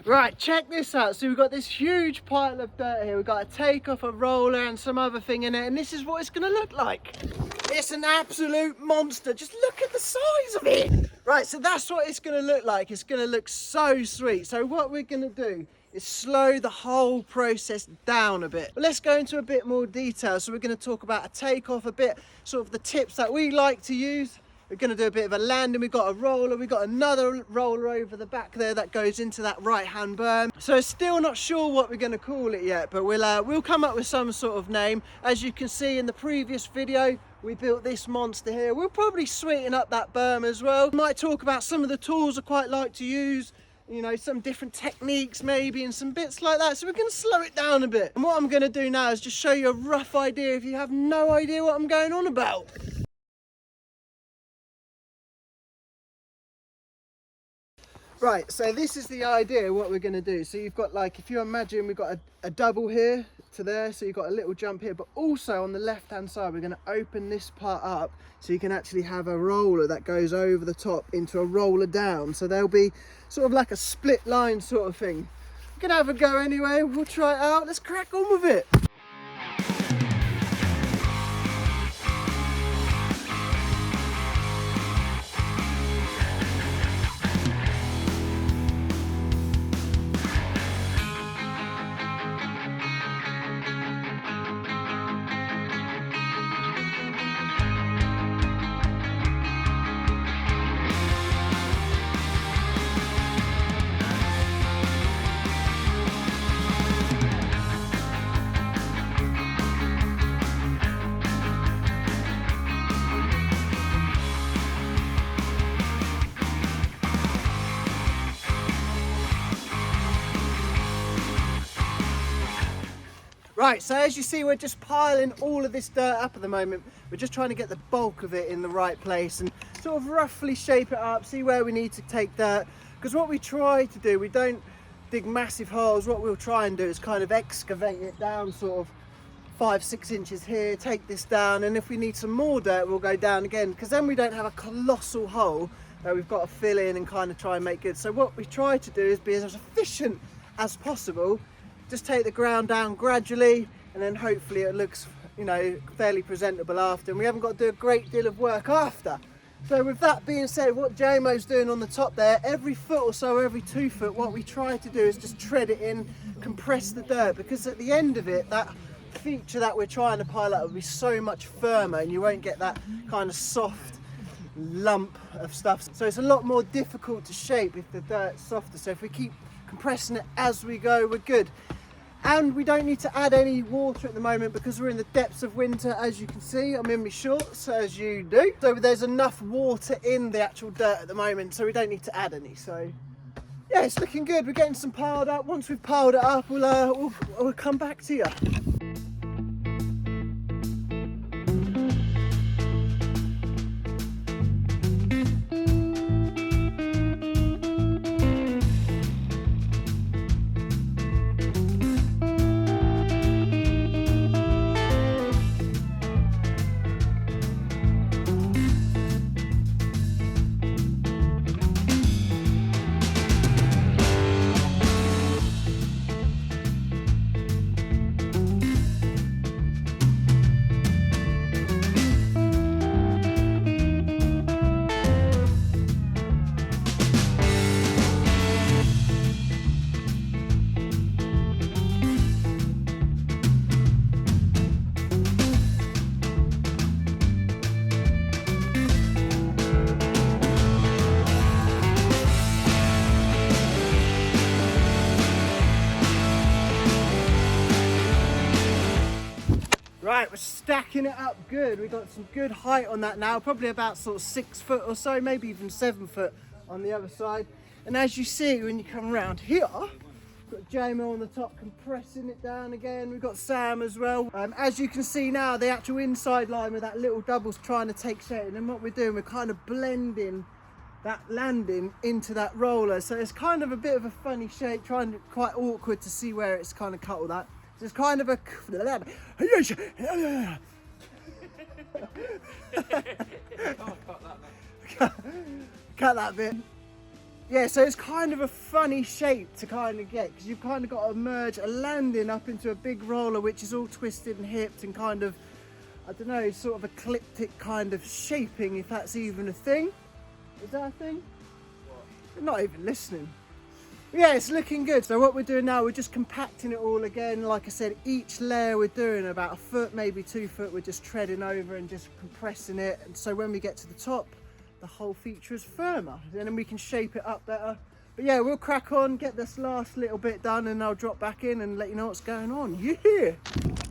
Right, check this out. So we've got this huge pile of dirt here. We've got a takeoff, a roller and some other thing in it, and this is what it's going to look like. It's an absolute monster. Just look at the size of it. Right, so that's what it's going to look like. It's going to look so sweet. So what we're going to do is slow the whole process down a bit. But let's go into a bit more detail. So we're going to talk about a takeoff, a bit sort of the tips that we like to use. We're going to do a bit of a landing. We've got a roller, we've got another roller over the back there that goes into that right hand berm. So still not sure what we're going to call it yet, but we'll come up with some sort of name. As you can see in the previous video, we built this monster here. We'll probably sweeten up that berm as well. We might talk about some of the tools I quite like to use, you know, some different techniques maybe and some bits like that. So we're going to slow it down a bit. And what I'm going to do now is just show you a rough idea if you have no idea what I'm going on about. Right, so this is the idea what we're going to do. So you've got, like, if you imagine, we've got a double here to there, so you've got a little jump here, but also on the left hand side we're going to open this part up so you can actually have a roller that goes over the top into a roller down. So there'll be sort of like a split line sort of thing. We're going to have a go anyway. We'll try it out. Let's crack on with it. Right, so as you see, we're just piling all of this dirt up at the moment. We're just trying to get the bulk of it in the right place and sort of roughly shape it up, see where we need to take dirt. Because what we try to do, we don't dig massive holes. What we'll try and do is kind of excavate it down sort of 5-6 inches here, take this down, and if we need some more dirt, we'll go down again, because then we don't have a colossal hole that we've got to fill in and kind of try and make good. So what we try to do is be as efficient as possible. Just take the ground down gradually, and then hopefully it looks, you know, fairly presentable after, and we haven't got to do a great deal of work after. So with that being said, what JMO's doing on the top there, every foot or so, every 2 foot, what we try to do is just tread it in, compress the dirt, because at the end of it, that feature that we're trying to pile up will be so much firmer, and you won't get that kind of soft lump of stuff. So it's a lot more difficult to shape if the dirt's softer. So if we keep compressing it as we go, we're good. And we don't need to add any water at the moment because we're in the depths of winter. As you can see, I'm in my shorts, as you do. So there's enough water in the actual dirt at the moment, so we don't need to add any. So yeah, it's looking good. We're getting some piled up. Once we've piled it up, we'll come back to you. Right, we're stacking it up good. We've got some good height on that now, probably about sort of 6 foot or so, maybe even 7 foot on the other side. And as you see, when you come around here, we've got JMO on the top compressing it down again. We've got Sam as well. As you can see now, the actual inside line with that little double's trying to take shape. And then what we're doing, we're kind of blending that landing into that roller. So it's kind of a bit of a funny shape, quite awkward to see where it's kind of cut all that. So it's kind of a... Cut that bit. Yeah, so it's kind of a funny shape to kind of get, because you've kind of got to merge a landing up into a big roller which is all twisted and hipped and kind of, I don't know, sort of ecliptic kind of shaping, if that's even a thing. Is that a thing? What? You're not even listening. Yeah, it's looking good. So what we're doing now, we're just compacting it all again. Like I said, each layer we're doing about a foot, maybe 2 foot, we're just treading over and just compressing it. And so when we get to the top, the whole feature is firmer, and then we can shape it up better. But yeah, we'll crack on, get this last little bit done, and I'll drop back in and let you know what's going on. Yeah!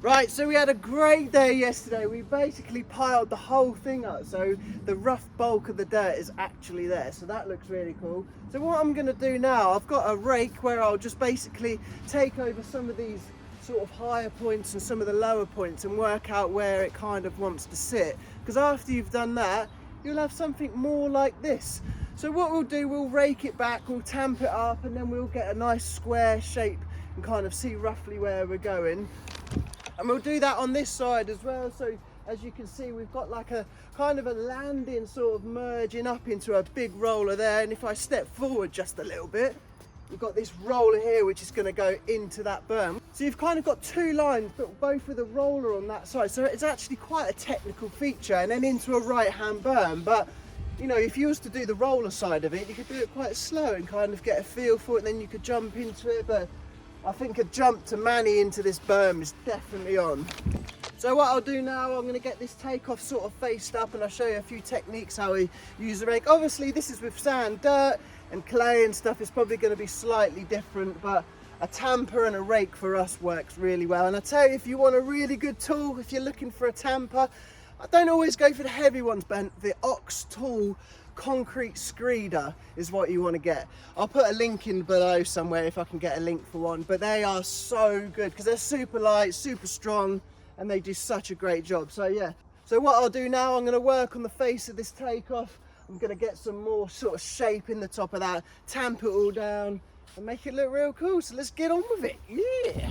Right, so we had a great day yesterday. We basically piled the whole thing up, so the rough bulk of the dirt is actually there, so that looks really cool. So what I'm going to do now, I've got a rake where I'll just basically take over some of these sort of higher points and some of the lower points and work out where it kind of wants to sit, because after you've done that, you'll have something more like this. So what we'll do, we'll rake it back, we'll tamp it up, and then we'll get a nice square shape and kind of see roughly where we're going. And we'll do that on this side as well. So as you can see, we've got like a kind of a landing sort of merging up into a big roller there. And if I step forward just a little bit, we've got this roller here which is going to go into that berm. So you've kind of got two lines, but both with a roller on that side. So it's actually quite a technical feature, and then into a right-hand berm. But you know, if you was to do the roller side of it, you could do it quite slow and kind of get a feel for it, and then you could jump into it. But I think a jump to Manny into this berm is definitely on. So what I'll do now, I'm going to get this takeoff sort of faced up, and I'll show you a few techniques how we use the rake. Obviously this is with sand, dirt and clay and stuff. It's probably going to be slightly different, but a tamper and a rake for us works really well. And I tell you, if you want a really good tool, if you're looking for a tamper, I don't always go for the heavy ones, but the Ox Tool concrete screeder is what you want to get. I'll put a link in below somewhere if I can get a link for one, but they are so good because they're super light, super strong, and they do such a great job. So yeah, so what I'll do now, I'm going to work on the face of this takeoff. I'm going to get some more sort of shape in the top of that, tamp it all down and make it look real cool. So let's get on with it. Yeah.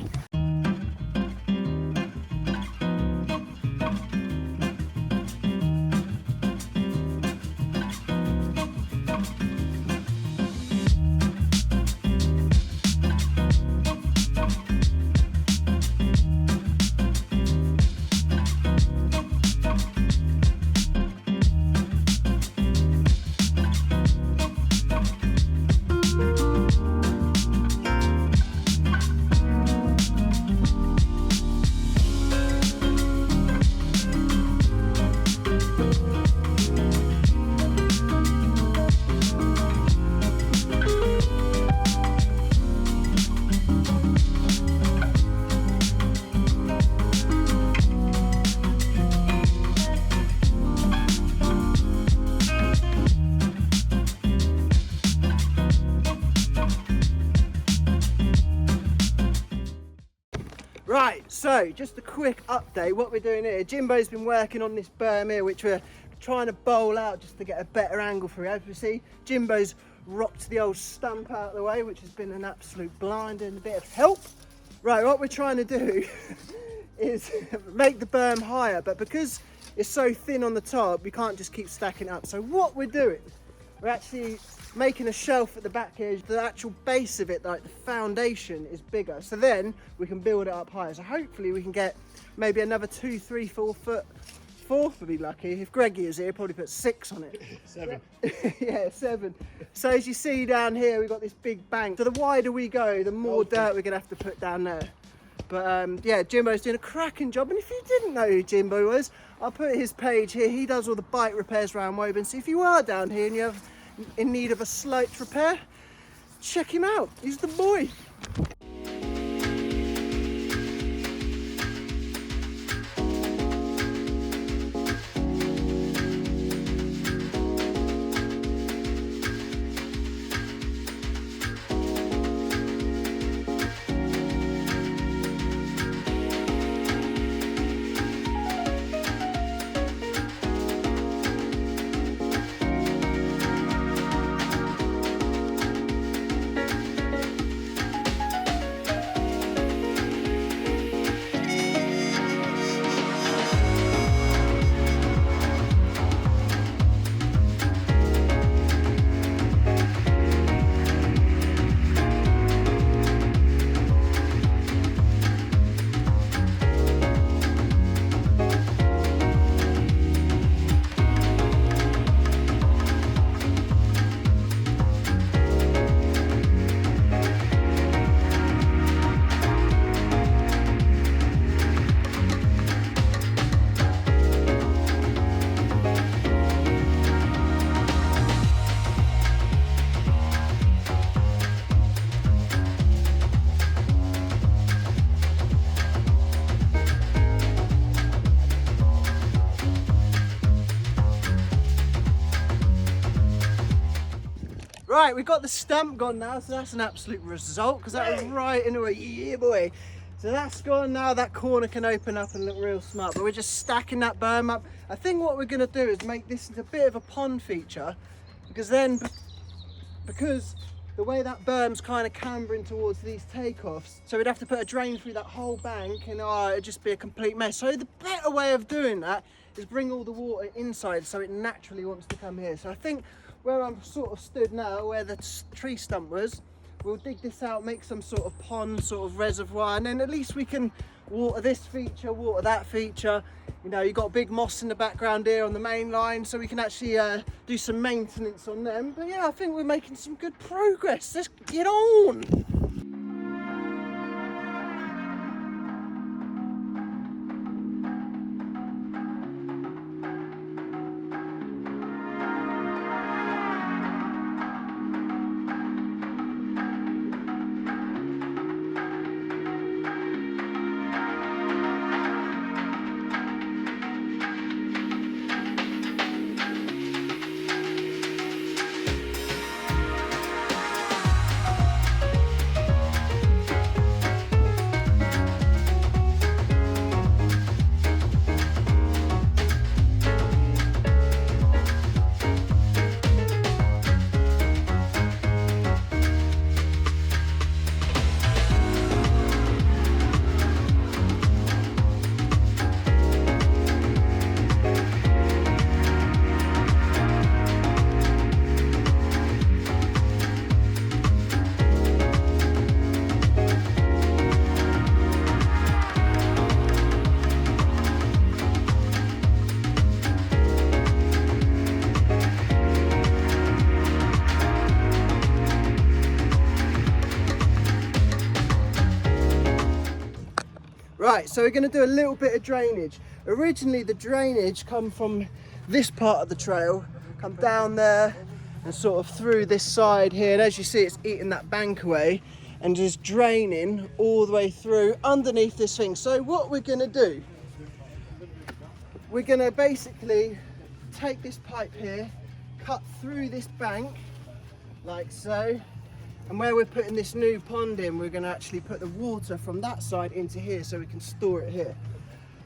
Right, so just a quick update. What we're doing here, Jimbo's been working on this berm here, which we're trying to bowl out just to get a better angle for it. As we see, Jimbo's rocked the old stump out of the way, which has been an absolute blind and a bit of help. Right, what we're trying to do is make the berm higher, but because it's so thin on the top, we can't just keep stacking it up. So what we're doing, we're actually making a shelf at the back here. The actual base of it, like the foundation, is bigger, so then we can build it up higher. So hopefully we can get maybe another 2, 3, 4 foot. 4 would be lucky. If Greggy is here, probably put 6 on it. 7. Yeah, 7. So as you see down here, we've got this big bank. So the wider we go, the more dirt we're gonna have to put down there. But yeah, Jimbo's doing a cracking job. And if you didn't know who Jimbo was, I'll put his page here. He does all the bike repairs around Woburn. So if you are down here and you're in need of a slight repair, check him out. He's the boy. Right, we've got the stump gone now, so that's an absolute result, because that was right into a yeah boy. So that's gone now, that corner can open up and look real smart, but we're just stacking that berm up. I think what we're going to do is make this into a bit of a pond feature, because the way that berm's kind of cambering towards these takeoffs, so we'd have to put a drain through that whole bank, and it'd just be a complete mess. So the better way of doing that is bring all the water inside, so it naturally wants to come here. So I think where I'm sort of stood now, where the tree stump was, we'll dig this out, make some sort of pond, sort of reservoir, and then at least we can water this feature, water that feature. You know, you've got big moss in the background here on the main line, so we can actually do some maintenance on them. But yeah, I think we're making some good progress. Let's get on. Right, so we're going to do a little bit of drainage. Originally the drainage come from this part of the trail, come down there and sort of through this side here, and as you see it's eating that bank away and just draining all the way through underneath this thing. So what we're going to do, we're going to basically take this pipe here, cut through this bank like so, and where we're putting this new pond in, we're going to actually put the water from that side into here so we can store it here.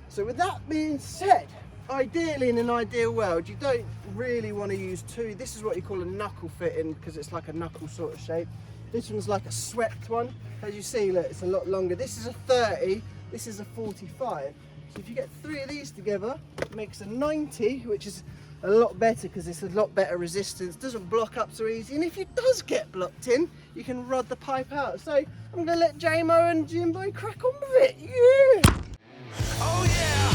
So with that being said, ideally in an ideal world, you don't really want to use two. This is what you call a knuckle fitting, because it's like a knuckle sort of shape. This one's like a swept one. As you see, look, it's a lot longer. This is a 30, this is a 45. So if you get three of these together, it makes a 90, which is a lot better because it's a lot better resistance, doesn't block up so easy, and if it does get blocked in, you can rod the pipe out. So I'm going to let JMO and Jimbo crack on with it. Yeah! Oh yeah!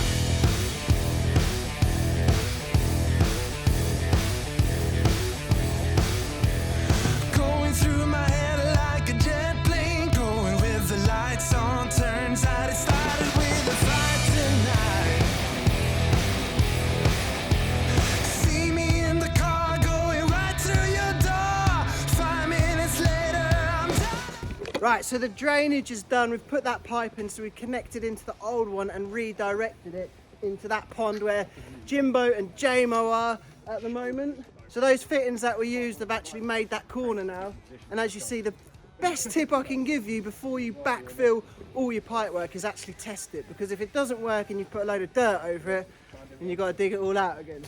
Going through my head like a jet plane, going with the lights on, turns out it started with a fight tonight. Right, so the drainage is done. We've put that pipe in, so we connected into the old one and redirected it into that pond where Jimbo and JMO are at the moment. So those fittings that we used have actually made that corner now. And as you see, the best tip I can give you before you backfill all your pipe work is actually test it, because if it doesn't work and you put a load of dirt over it, then you've got to dig it all out again.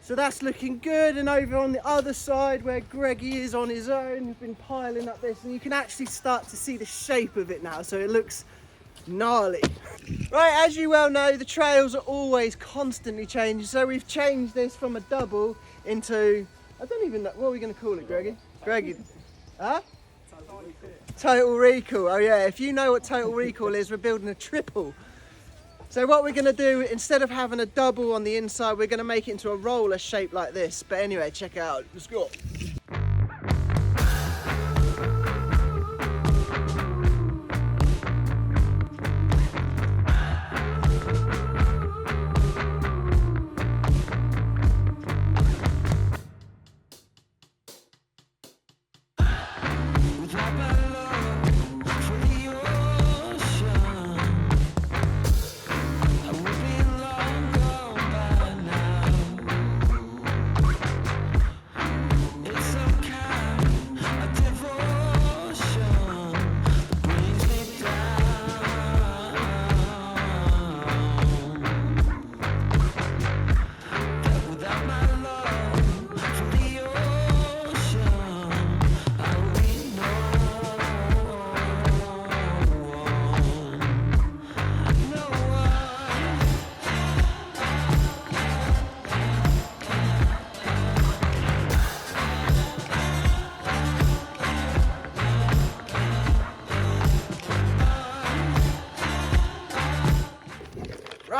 So that's looking good, and over on the other side where Greggy is on his own, we've been piling up this, and you can actually start to see the shape of it now, so it looks gnarly. Right, as you well know, the trails are always constantly changing, so we've changed this from a double into, I don't even know, what are we going to call it, Greggy? Greggy, huh? Total Recall. Oh yeah, if you know what Total Recall is, we're building a triple. So what we're going to do, instead of having a double on the inside, we're going to make it into a roller shape like this. But anyway, check it out. Let's go.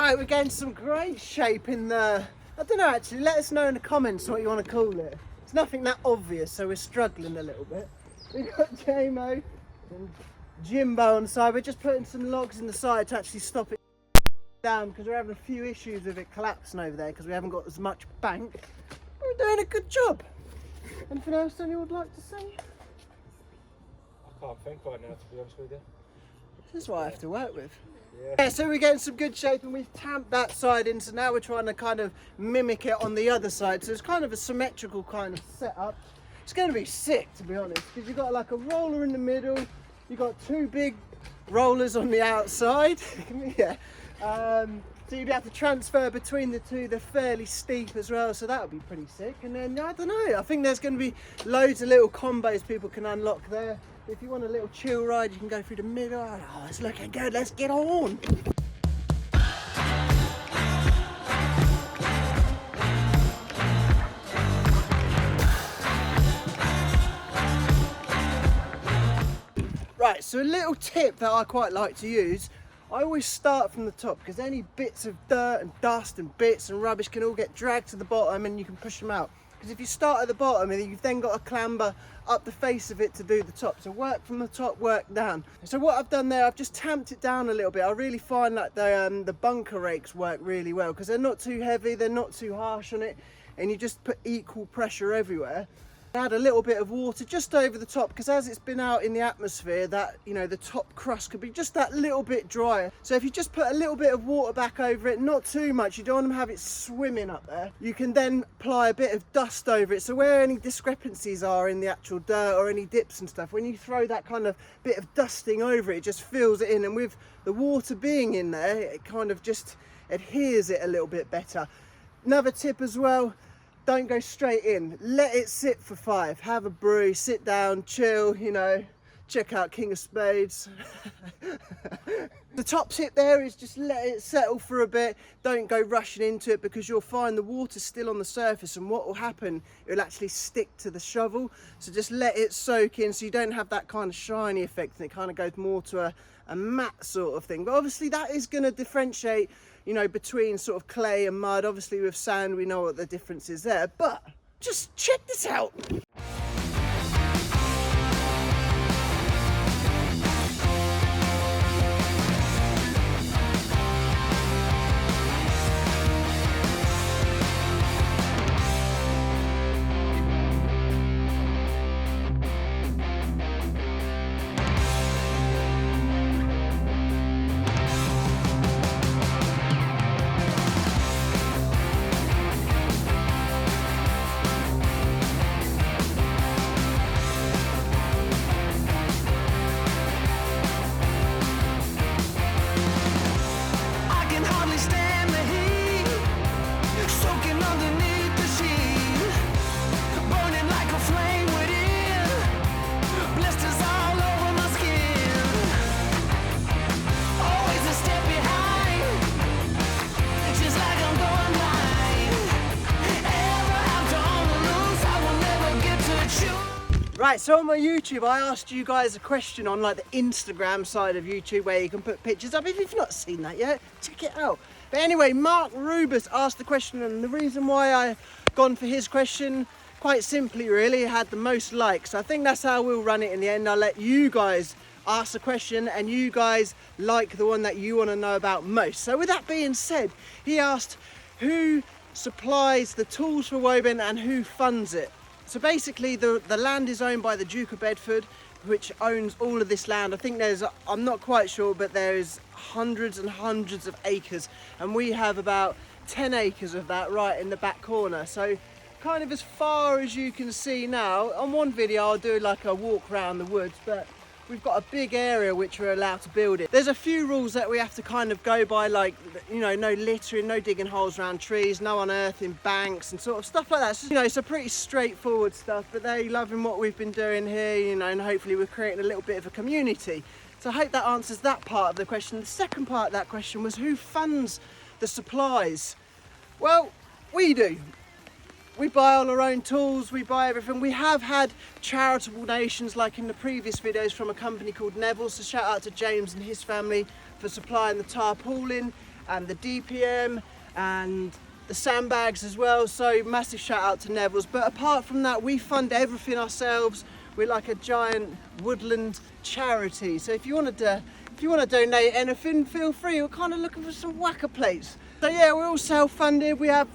Right, we're getting some great shape in the, I don't know actually, let us know in the comments what you want to call it. It's nothing that obvious, so we're struggling a little bit. We've got JMO and Jimbo on the side. We're just putting some logs in the side to actually stop it down because we're having a few issues with it collapsing over there because we haven't got as much bank. We're doing a good job. Anything else anyone would like to say? I can't think right now, to be honest with you. This is what I have to work with. Yeah, so we're getting some good shape and we've tamped that side in, so now we're trying to kind of mimic it on the other side. So it's kind of a symmetrical kind of setup. It's going to be sick, to be honest, because you've got like a roller in the middle, you've got two big rollers on the outside. Yeah. So you'd have to transfer between the two. They're fairly steep as well, so that would be pretty sick. And then, I don't know, I think there's going to be loads of little combos people can unlock there. If you want a little chill ride, you can go through the middle. Oh, it's looking good, let's get on. Right, so a little tip that I quite like to use, I always start from the top because any bits of dirt and dust and bits and rubbish can all get dragged to the bottom and you can push them out. Because if you start at the bottom, you've then got to clamber up the face of it to do the top. So work from the top, work down. So what I've done there, I've just tamped it down a little bit. I really find that the bunker rakes work really well because they're not too heavy, they're not too harsh on it, and you just put equal pressure everywhere. Add a little bit of water just over the top because as it's been out in the atmosphere, that, you know, the top crust could be just that little bit drier. So if you just put a little bit of water back over it, not too much, you don't want to have it swimming up there, you can then apply a bit of dust over it. So where any discrepancies are in the actual dirt or any dips and stuff, when you throw that kind of bit of dusting over it, it just fills it in, and with the water being in there, it kind of just adheres it a little bit better. Another tip as well, don't go straight in, let it sit for 5, have a brew, sit down, chill, you know, check out King of Spades. The top tip there is just let it settle for a bit, don't go rushing into it because you'll find the water's still on the surface, and what will happen, it'll actually stick to the shovel. So just let it soak in so you don't have that kind of shiny effect and it kind of goes more to a matte sort of thing. But obviously that is going to differentiate, you know, between sort of clay and mud. Obviously with sand we know what the difference is there, but just check this out. Right, so on my YouTube, I asked you guys a question on like the Instagram side of YouTube where you can put pictures up. If you've not seen that yet, check it out. But anyway, Mark Rubus asked the question, and the reason why I gone for his question, quite simply really, it had the most likes. I think that's how we'll run it in the end. I'll let you guys ask the question and you guys like the one that you want to know about most. So with that being said, he asked who supplies the tools for Woburn and who funds it. So basically the land is owned by the Duke of Bedford, which owns all of this land. I think there's, I'm not quite sure, but there's hundreds and hundreds of acres, and we have about 10 acres of that right in the back corner. So kind of as far as you can see now, on one video I'll do like a walk around the woods, but we've got a big area which we're allowed to build it. There's a few rules that we have to kind of go by, like, you know, no littering, no digging holes around trees, no unearthing banks and sort of stuff like that. So, you know, it's a pretty straightforward stuff, but they're loving what we've been doing here, you know, and hopefully we're creating a little bit of a community. So I hope that answers that part of the question. The second part of that question was who funds the supplies? Well, we do. We buy all our own tools, we buy everything. We have had charitable donations like in the previous videos from a company called Neville, so shout out to James and his family for supplying the tarpaulin and the DPM and the sandbags as well. So massive shout out to Neville's. But apart from that, we fund everything ourselves. We're like a giant woodland charity. So if you want to donate anything, feel free. We're kind of looking for some whacker plates. So yeah, we're all self-funded. We're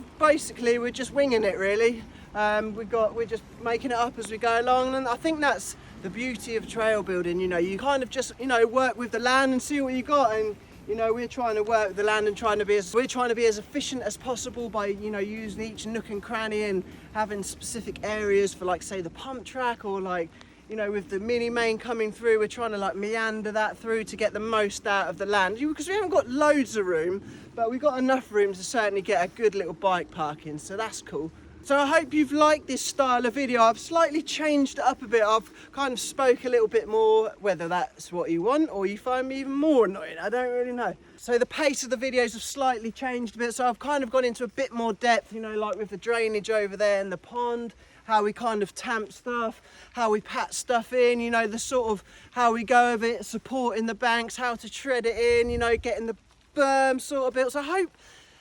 just winging it really. We're just making it up as we go along, and I think that's the beauty of trail building. You know, you kind of just, you know, work with the land and see what you got. And you know, we're trying to work with the land and we're trying to be as efficient as possible by, you know, using each nook and cranny and having specific areas for, like, say, the pump track, or like, you know, with the mini main coming through, we're trying to like meander that through to get the most out of the land, because we haven't got loads of room, but we've got enough room to certainly get a good little bike parking, so that's cool. So I hope you've liked this style of video. I've slightly changed it up a bit. I've kind of spoke a little bit more, whether that's what you want or you find me even more annoying, I don't really know. So the pace of the videos have slightly changed a bit, so I've kind of gone into a bit more depth, you know, like with the drainage over there and the pond, how we kind of tamp stuff, how we pat stuff in, you know, the sort of how we go over it, supporting the banks, how to tread it in, you know, getting the berm sort of built. So I hope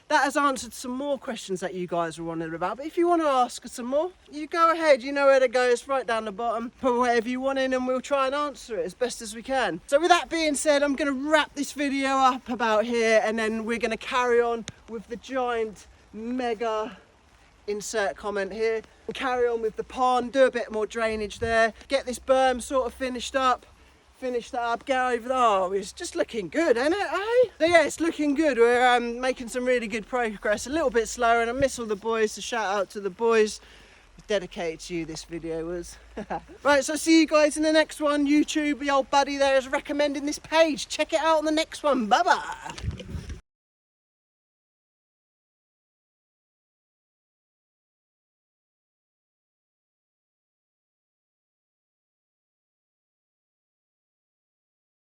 that has answered some more questions that you guys were wondering about. But if you want to ask us some more, you go ahead, you know where to go, it's right down the bottom. Put whatever you want in and we'll try and answer it as best as we can. So with that being said, I'm going to wrap this video up about here, and then we're going to carry on with the giant mega insert comment here, and carry on with the pond, do a bit more drainage there, get this berm sort of finished up, finish that up, get over there. Oh, it's just looking good, isn't it, eh? So yeah, it's looking good. We're making some really good progress, a little bit slower, and I miss all the boys, so shout out to the boys. Dedicated to you, this video was. Right, so see you guys in the next one. YouTube, the old buddy there is recommending this page. Check it out on the next one. Bye bye.